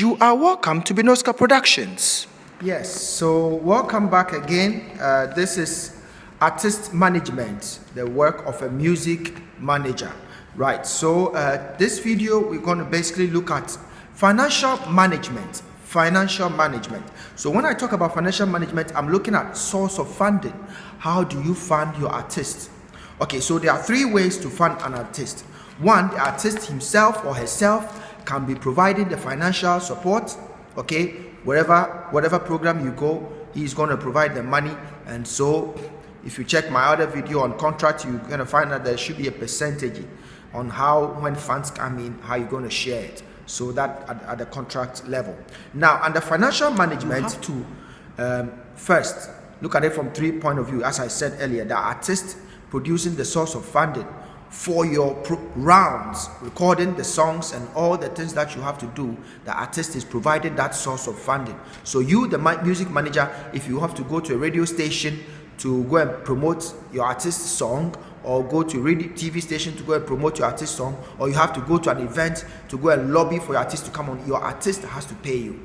You are welcome to Bnoskka Productions. Yes, so welcome back again. This is artist management, the work of a music manager. Right, so this video we're going to basically look at financial management. So when I talk about financial management, I'm looking at source of funding. How do you fund your artist? Okay, so there are three ways to fund an artist. One, the artist himself or herself can be providing the financial support. Okay, whatever program you go, he's going to provide the money. And so if you check my other video on contract, you're going to find that there should be a percentage on how, when funds come in, how you're going to share it, so that at the contract level. Now, under financial management, you have to first look at it from 3 points of view. As I said earlier, the artist producing the source of funding for your rounds, recording the songs and all the things that you have to do. The artist is providing that source of funding. So you, the music manager, if you have to go to a radio station to go and promote your artist's song, or go to a radio TV station to go and promote your artist's song, or you have to go to an event to go and lobby for your artist to come on, your artist has to pay you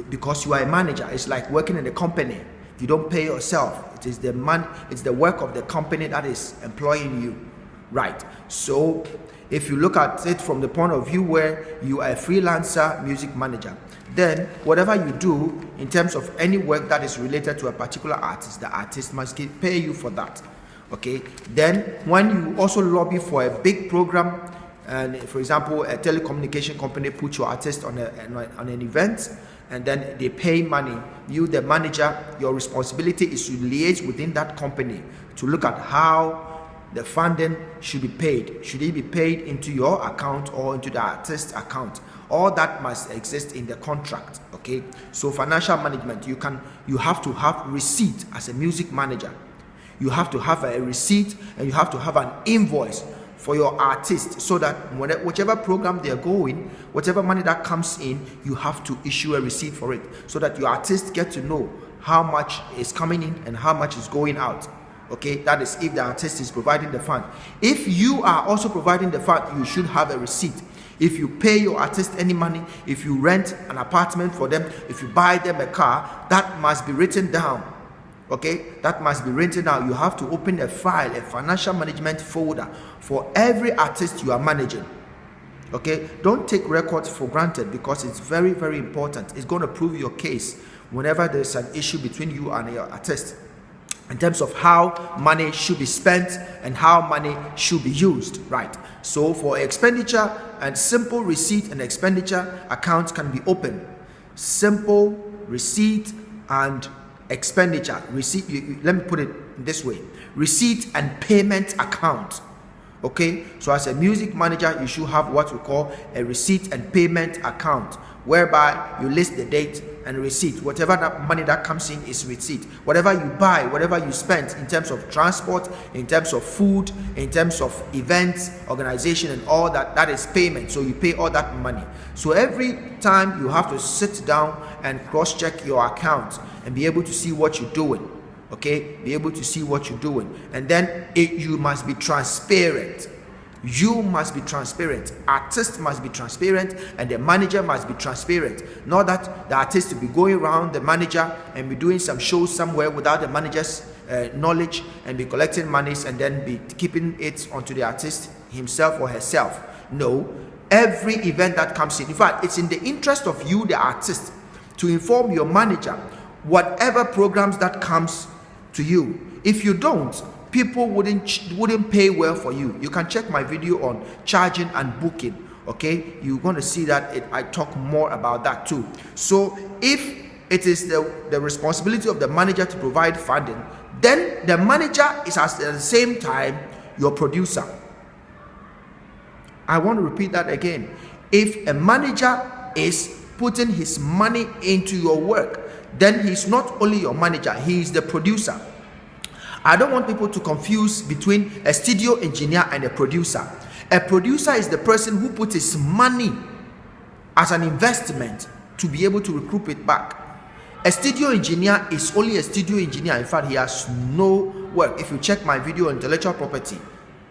because you are a manager. It's like working in a company. You don't pay yourself. It is it's the work of the company that is employing you. Right, so if you look at it from the point of view where you are a freelancer music manager, then whatever you do in terms of any work that is related to a particular artist, the artist must pay you for that. Okay, then when you also lobby for a big program, and for example a telecommunication company put your artist on an event, and then they pay money, you, the manager, your responsibility is to liaise within that company to look at how the funding should be paid. Should it be paid into your account or into the artist's account? All that must exist in the contract. Okay, so financial management, you have to have receipt as a music manager. You have to have a receipt, and you have to have an invoice for your artist, so that whichever program they are going, whatever money that comes in, you have to issue a receipt for it, so that your artist get to know how much is coming in and how much is going out. Okay, that is if the artist is providing the fund. If you are also providing the fund, you should have a receipt. If you pay your artist any money, if you rent an apartment for them, if you buy them a car, that must be written down. Okay, that must be written down. You have to open a file, a financial management folder for every artist you are managing. Okay, don't take records for granted, because it's very, very important. It's going to prove your case whenever there's an issue between you and your artist, in terms of how money should be spent and how money should be used. Right, so for expenditure, and simple receipt and expenditure accounts can be opened. Simple receipt and expenditure receipt, let me put it this way: receipt and payment account. Okay, so as a music manager, you should have what we call a receipt and payment account, whereby you list the date and receipt. Whatever that money that comes in is receipt. Whatever you buy, whatever you spend in terms of transport, in terms of food, in terms of events, organization, and all that, that is payment. So you pay all that money. So every time you have to sit down and cross-check your account and be able to see what you're doing. Okay, be able to see what you're doing, and then you must be transparent. You must be transparent. Artist must be transparent, and the manager must be transparent. Not that the artist will be going around the manager and be doing some shows somewhere without the manager's knowledge, and be collecting monies and then be keeping it onto the artist himself or herself. No, every event that comes in fact, it's in the interest of you, the artist, to inform your manager whatever programs that comes to you. If you don't, people wouldn't pay well for you. You can check my video on charging and booking. Okay, you're going to see that I talk more about that too. So if it is the responsibility of the manager to provide funding, then the manager is at the same time your producer. I want to repeat that again. If a manager is putting his money into your work, then he's not only your manager, he is the producer. I don't want people to confuse between a studio engineer and a producer. A producer is the person who puts his money as an investment to be able to recoup it back. A studio engineer is only a studio engineer. In fact, he has no work. If you check my video on intellectual property,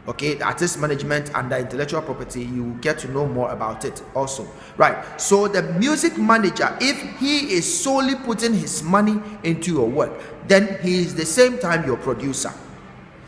Okay, the artist management and the intellectual property, you will get to know more about it also. Right, so the music manager, if he is solely putting his money into your work, then he is the same time your producer.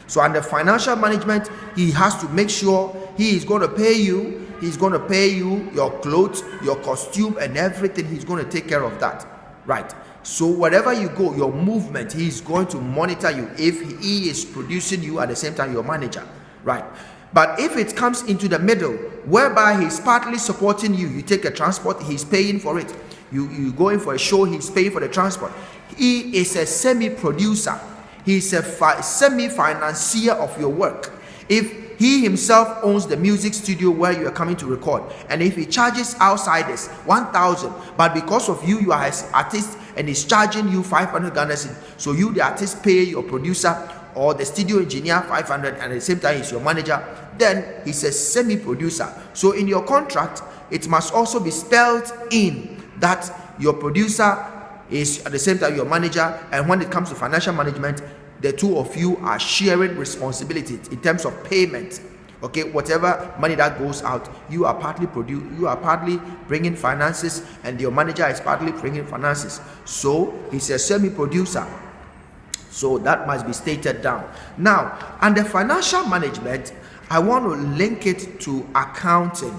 So under financial management, he has to make sure he is going to pay you. He's going to pay you your clothes, your costume, and everything. He's going to take care of that. Right. So wherever you go, your movement, he is going to monitor you if he is producing you at the same time your manager. Right. But if it comes into the middle, whereby he's partly supporting you, you take a transport, he's paying for it. You go in for a show, he's paying for the transport. He is a semi-producer. He's a semi-financier of your work. If he himself owns the music studio where you are coming to record, and if he charges outsiders 1,000, but because of you, you are an artist, and he's charging you 500 Ghana cedis, so you, the artist, pay your producer or the studio engineer 500, and at the same time he's your manager, then he's a semi-producer. So in your contract, it must also be spelled in that your producer is at the same time your manager, and when it comes to financial management, the two of you are sharing responsibilities in terms of payment. Okay, whatever money that goes out, you are partly bringing finances, and your manager is partly bringing finances. So he's a semi-producer. So that must be stated down. Now, under financial management, I want to link it to accounting.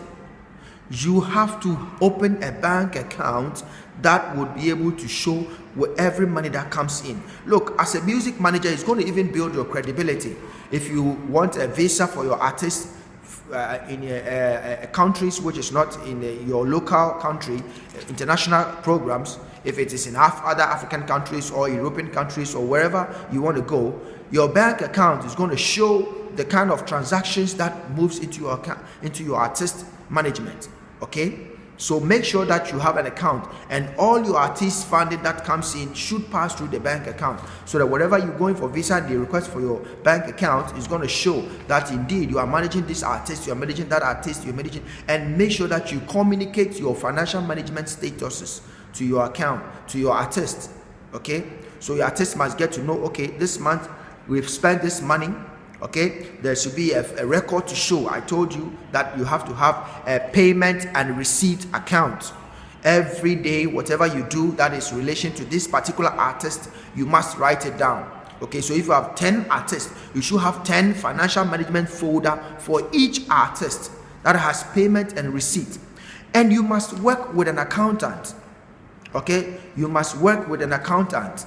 You have to open a bank account that would be able to show where every money that comes in. Look, as a music manager, it's going to even build your credibility. If you want a visa for your artist in countries which is not in your local country, international programs, if it is in other African countries or European countries or wherever you want to go, your bank account is going to show the kind of transactions that moves into your account, into your artist management. Okay, so make sure that you have an account, and all your artist funding that comes in should pass through the bank account, so that wherever you're going for visa, the request for your bank account is going to show that indeed you are managing this artist, you are managing that artist, you're managing, and make sure that you communicate your financial management statuses to your account, to your artist. Okay, so your artist must get to know, okay, this month we've spent this money. Okay, there should be a record to show. I told you that you have to have a payment and receipt account. Every day, whatever you do that is relation to this particular artist, you must write it down. Okay, so if you have 10 artists, you should have 10 financial management folder for each artist that has payment and receipt. And you must work with an accountant. Okay, you must work with an accountant.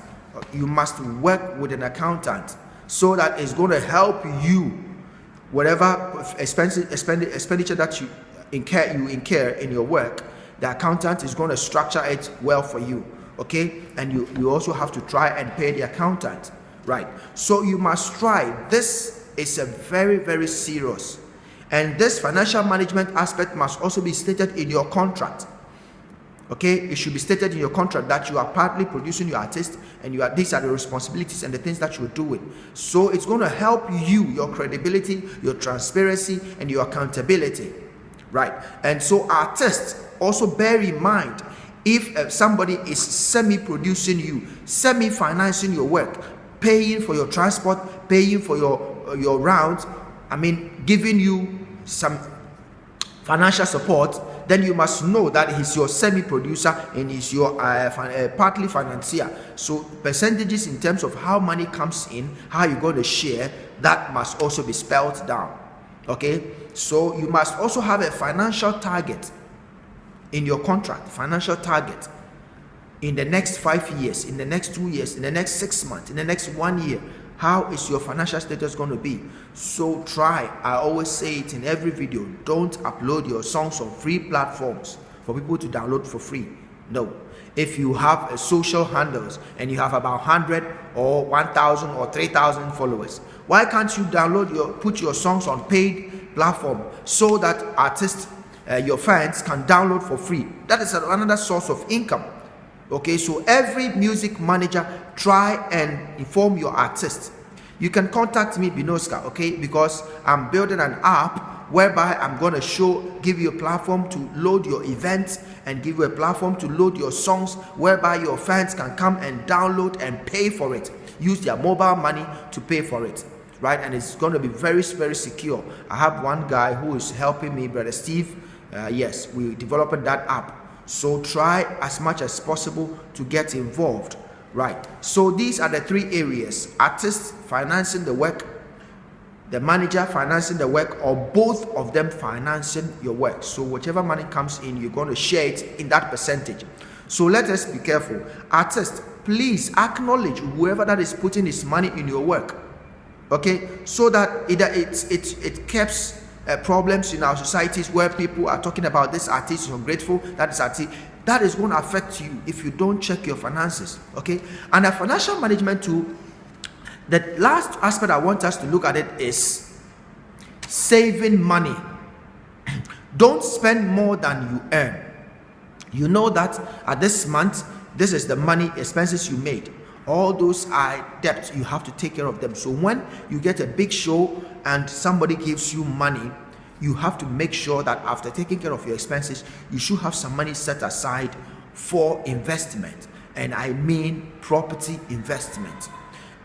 You must work with an accountant, so that it's going to help you, whatever expenditure that you incur in your work, the accountant is going to structure it well for you. Okay, and you also have to try and pay the accountant, right? So you must try. This is a very, very serious, and this financial management aspect must also be stated in your contract. Okay, it should be stated in your contract that you are partly producing your artist, and these are the responsibilities and the things that you're doing. So it's going to help you, your credibility, your transparency, and your accountability, right? And so artists, also bear in mind, if somebody is semi-producing you, semi-financing your work, paying for your transport, paying for your rounds, I mean, giving you some financial support, then you must know that he's your semi-producer and he's your partly financier. So percentages in terms of how money comes in, how you're going to share, that must also be spelled down. Okay, so you must also have a financial target in your contract, financial target in the next 5 years, in the next 2 years, in the next 6 months, in the next 1 year. How is your financial status going to be? So try, I always say it in every video, don't upload your songs on free platforms for people to download for free. No. If you have a social handles and you have about 100 or 1,000 or 3,000 followers, why can't you put your songs on paid platform so that artists, your fans can download for free? That is another source of income. Okay, so every music manager, try and inform your artist. You can contact me, Bnoskka, okay, because I'm building an app whereby I'm going to give you a platform to load your events and give you a platform to load your songs, whereby your fans can come and download and pay for it. Use their mobile money to pay for it. right? And it's going to be very, very secure. I have one guy who is helping me, Brother Steve. Yes, we developed that app. So try as much as possible to get involved, right? So these are the three areas: artists financing the work, the manager financing the work, or both of them financing your work. So whichever money comes in, you're going to share it in that percentage. So let us be careful. Artists, please acknowledge whoever that is putting his money in your work, okay? So that it keeps problems in our societies where people are talking about this artist is ungrateful, that is artist. That is going to affect you if you don't check your finances, okay? And a financial management tool, the last aspect I want us to look at it is saving money. Don't spend more than you earn. You know that at this month, this is the money expenses you made. All those are debts, you have to take care of them. So when you get a big show and somebody gives you money, you have to make sure that after taking care of your expenses, you should have some money set aside for investment. And I mean property investment.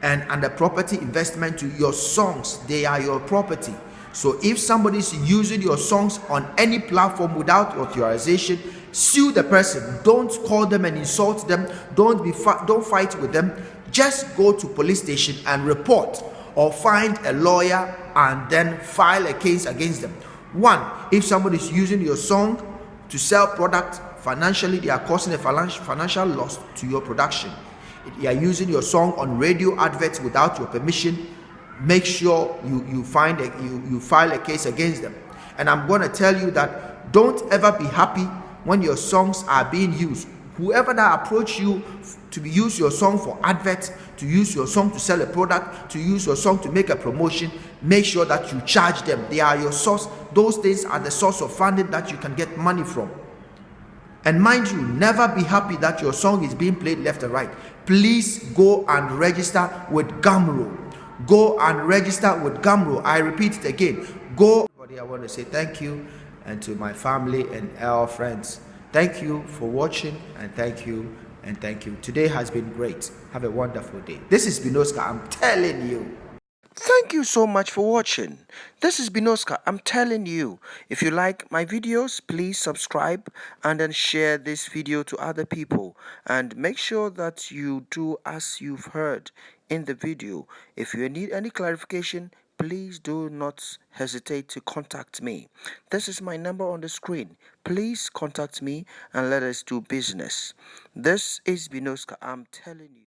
And the property investment to your songs, they are your property. So if somebody is using your songs on any platform without authorization, sue the person. Don't call them and insult them. Don't fight with them. Just go to police station and report, or find a lawyer and then file a case against them. One, if somebody is using your song to sell product, financially they are causing a financial loss to your production. They are using your song on radio adverts without your permission. Make sure you file a case against them. And I'm going to tell you that don't ever be happy when your songs are being used. Whoever that approach you to use your song for adverts, to use your song to sell a product, to use your song to make a promotion, make sure that you charge them. They are your source. Those things are the source of funding that you can get money from. And mind you, never be happy that your song is being played left and right. Please go and register with Gumroad. Go and register with Gumroad. I repeat it again. Go. I want to say thank you, and to my family and our friends. Thank you for watching, and thank you, and thank you. Today has been great. Have a wonderful day. This is Bnoskka. I'm telling you. Thank you so much for watching. This is Bnoskka. I'm telling you, if you like my videos, please subscribe and then share this video to other people. And make sure that you do as you've heard in the video. If you need any clarification, please do not hesitate to contact me. This is my number on the screen. Please contact me and let us do business. This is Bnoskka. I'm telling you.